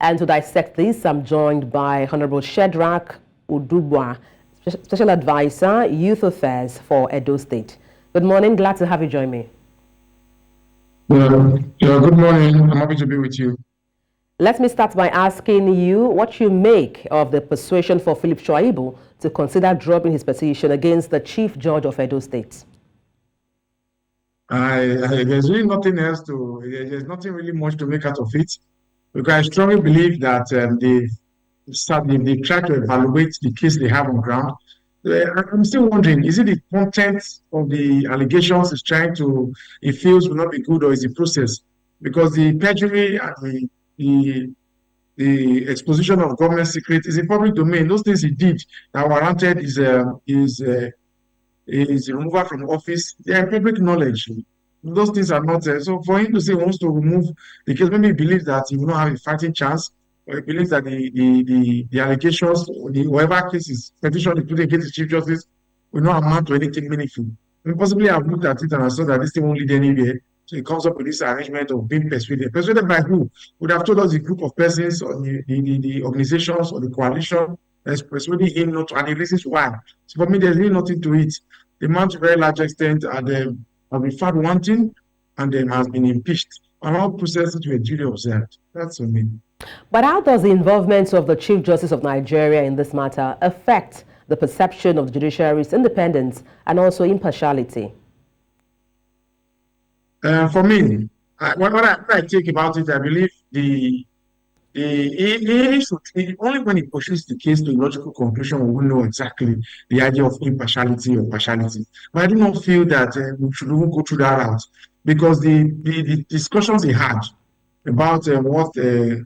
And to dissect this, I'm joined by Honorable Shedrack Udugbia, Special Advisor, Youth Affairs for Edo State. Good morning. Glad to have you join me. Good morning. I'm happy to be with you. Let me start by asking you what you make of the persuasion for Philip Shaibu to consider dropping his petition against the Chief Judge of Edo State. There's really nothing else there's nothing really much to make out of it, because I strongly believe that they try to evaluate the case they have on ground. I'm still wondering, is it the content of the allegations he feels will not be good, or is the process? Because the perjury and the exposition of government secret is in public domain. Those things he did that warranted his removal from office, they are public knowledge. Those things are not so for him to say he wants to remove the case, maybe he believes that he will not have a fighting chance, or he believes that the allegations, whatever cases, petition including against the Chief Justice, will not amount to anything meaningful. Possibly I've looked at it and I saw that this thing won't lead anywhere. So he comes up with this arrangement of being persuaded. Persuaded by who? Would have told us the group of persons, or the organizations, or the coalition that's persuading him not to, and he reasons why. So for me, there's really nothing to it. The man, to a very large extent, have been found wanting and then has been impeached. And all processes were duly observed. That's what I mean. But how does the involvement of the Chief Justice of Nigeria in this matter affect the perception of the judiciary's independence and also impartiality? For me, what I think about it, I believe only when he pushes the case to a logical conclusion we will know exactly the idea of impartiality or partiality. But I do not feel that we should even go through that route, because the discussions he had about what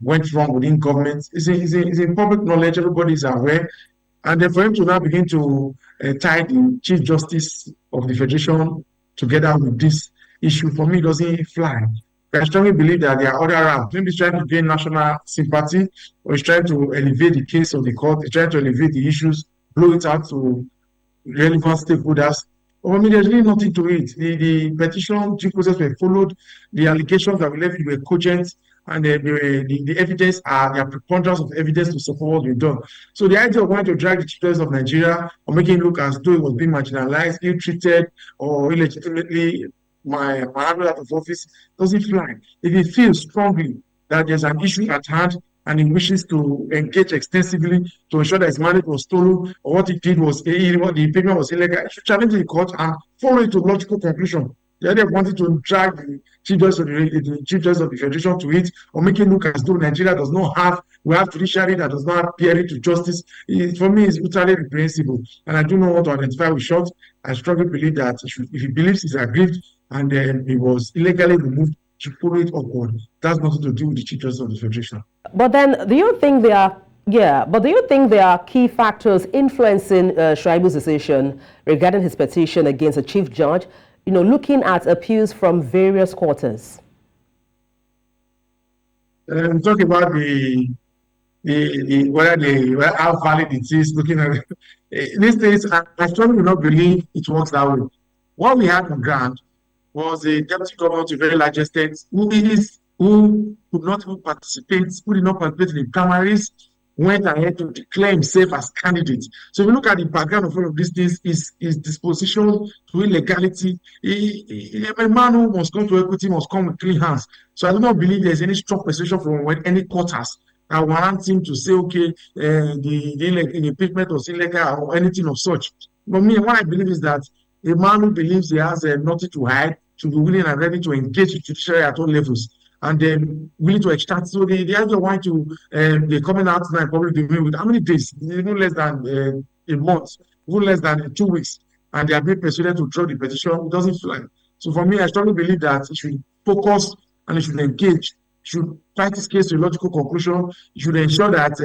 went wrong within government is in public knowledge. Everybody is aware. And then for him to now begin to tie the Chief Justice of the Federation together with this issue, for me, doesn't fly. I strongly believe that there are other routes. Maybe he's trying to gain national sympathy, or he's trying to elevate the case of the court, he's trying to elevate the issues, blow it out to relevant stakeholders. But for me, there's really nothing to it. The petition due process were followed, the allegations that were levied were cogent, and the evidence there are preponderance of evidence to support what we've done. So the idea of wanting to drag the Chief Justice of Nigeria, or making it look as though it was being marginalized, ill-treated, or illegitimately my out of office, doesn't fly. If he feels strongly that there's an issue at hand and he wishes to engage extensively to ensure that his mandate was stolen, or what he did was the impeachment was illegal, he should challenge the court and follow it to logical conclusion. The idea of wanting to drag the Chief Justice of the Federation to it, or make it look as though Nigeria does not have, we have judiciary that does not have peering to justice, for me is utterly reprehensible. And I do not want to identify with short. I strongly believe that if he believes he's aggrieved and he was illegally removed, to follow it upward. That's nothing to do with the Chief Justice of the Federation. But then, do you think there are key factors influencing Shaibu's decision regarding his petition against the Chief Judge? Looking at appeals from various quarters. Talking about how valid it is. Looking at these days, I strongly do not believe it works that way. What we had on ground was a deputy governor to a very large extent who could not even participate, who did not participate in the primaries, went ahead to declare himself as candidate. So if you look at the background of all of these things, his disposition to illegality, a man who must come to equity must come with clean hands. So I do not believe there's any strong persuasion from any quarters that warrants him to say, okay, the impeachment was illegal or anything of such. But me, what I believe is that a man who believes he has nothing to hide should be willing and ready to engage the judiciary at all levels, and then willing to extract. So the idea of wanting to, they're coming out now in public domain with how many days? Even less than a month, even less than 2 weeks, and they are being persuaded to draw the petition. It doesn't fly. So for me, I strongly believe that it should focus and it should engage. It should fight this case to a logical conclusion. It should ensure that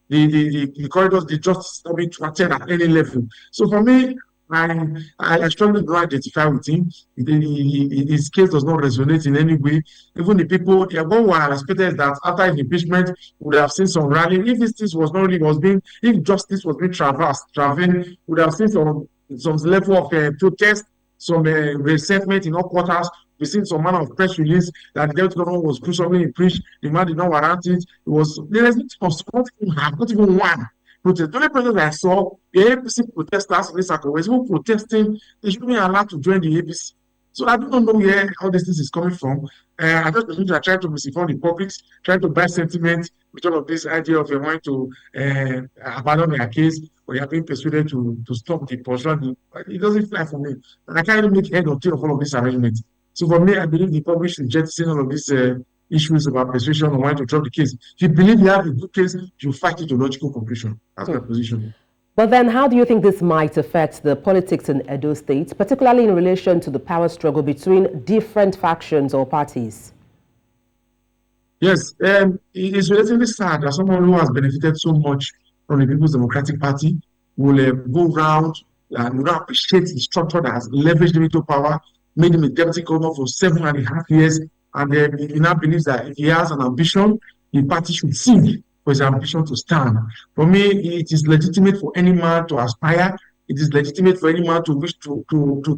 the corridors, the justice, not being thwarted at any level. So for me, I strongly do not identify with him. His case does not resonate in any way. Even the people, what I expected that after his impeachment would have seen some rally. If this thing was not really if justice was being traveling, would have seen some level of protest, some resentment in all quarters, We've seen some manner of press release that the deputy governor was gruesomely impeached. The man did not warrant it. There is not even one protest. The only protest I saw, the APC protesters in this circle were even protesting. They shouldn't be allowed to join the APC. So I don't know where all this is coming from. I just believe that trying to misinform the public, trying to buy sentiment with all of this idea of wanting to abandon their case, or you are being persuaded to stop the pursuit. It doesn't fly for me. And I can't even make head or tail of all of this arrangement. So for me, I believe the public should jettison all of these issues about persuasion or wanting to drop the case. If you believe you have a good case, you fight it to logical conclusion. That's my position. But then how do you think this might affect the politics in Edo State, particularly in relation to the power struggle between different factions or parties? Yes, it is relatively sad that someone who has benefited so much from the People's Democratic Party will go around and will not appreciate the structure that has leveraged him into power, made him a deputy governor for 7.5 years, and he now believes that if he has an ambition, the party should sink for his ambition to stand. For me, it is legitimate for any man to aspire. It is legitimate for any man to wish to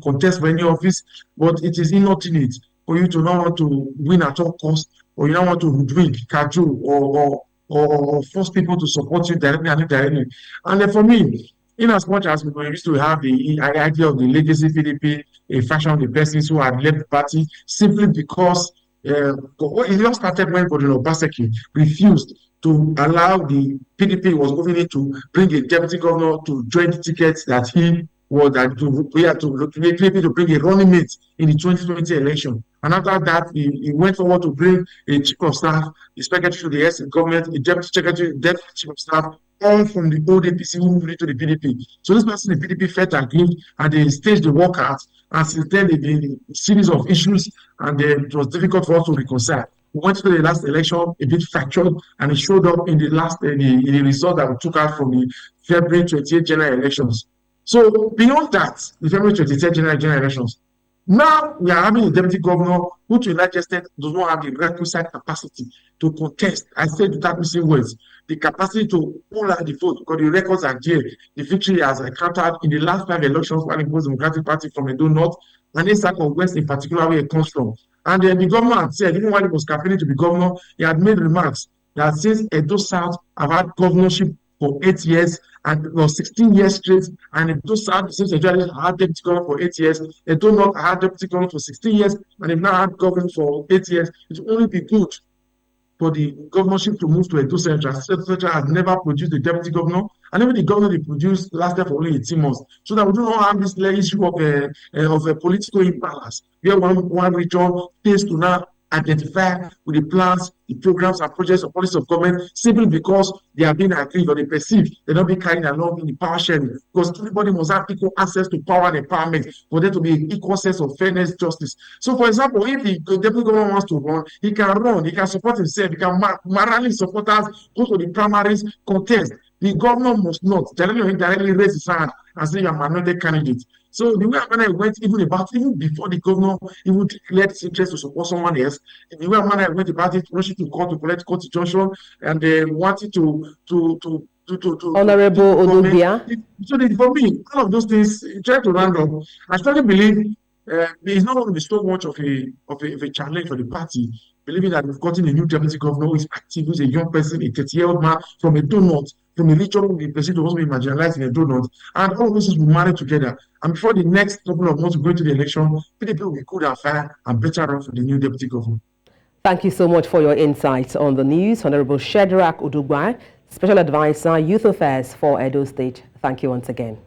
contest for any office, but it is inordinate for you to not want to win at all costs, or you don't want to hoodwink, cajole, or force people to support you directly and indirectly. And then for me, in as much as we used to have the idea of the legacy PDP, a faction of the persons who had left the party simply because it all started when Godwin Obaseki refused to allow the PDP was moving in to bring a deputy governor to join the tickets that he was to bring a running mate in the 2020 election. And after that, he went forward to bring a chief of staff, the secretary to the SC government, a deputy secretary, deputy chief of staff, all from the old APC who moved into the PDP. So this person in the PDP felt aggrieved and they staged the walkout. And since then, there have been a series of issues, and it was difficult for us to reconcile. We went to the last election a bit fractured, and it showed up in the last the result that we took out from the February 28th general elections. So beyond that, the February 28th general elections, now we are having a deputy governor who, to a large extent, does not have the requisite capacity to contest. I said without missing words, the capacity to pull out the vote, because the records are there. The victory has encountered in the last 5 elections by the People's Democratic Party from Edo North, and East of West in particular, where it comes from. And the governor had said, even while he was campaigning to be governor, he had made remarks that since Edo South have had governorship for 8 years and 16 years straight, and Edo South, since the judges had deputy governor for 8 years, Edo North had deputy governor for 16 years, and they've now had governor for 8 years. It will only be good for the governorship to move to Edo Central. Edo Central has never produced a deputy governor, and even the governor they produced lasted for only 18 months. So that we do not have this issue of a political imbalance, where one region fails to now identify with the plans, the programs and projects or policies of government simply because they are being agreed or they perceive they're not being carried along in the power sharing. Because everybody must have equal access to power and empowerment for there to be an equal sense of fairness, justice. So, for example, if the deputy government wants to run, he can support himself, he can morally support us, go to the primaries, contest. The governor must not directly or indirectly raise his hand and say, "You are another candidate." So the way I went even before the governor even declared his interest to support someone else, the way I went about it, rushing to court to collect court injunction, and wanted to Honorable Udugbia. So for me, all of those things, trying to round up, I strongly believe it's not going to be so much of a challenge for the party, believing that we've gotten a new deputy governor who is active, who's a young person, a 30-year-old man from Edo North, from a region who will be perceived to also be marginalized in Edo North, and all of this will be married together. And before the next couple of months we go into the election, PDP will be good and fair and better off for the new deputy governor. Thank you so much for your insights on the news, Honorable Shedrack Udugbia, Special Advisor, Youth Affairs for Edo State. Thank you once again.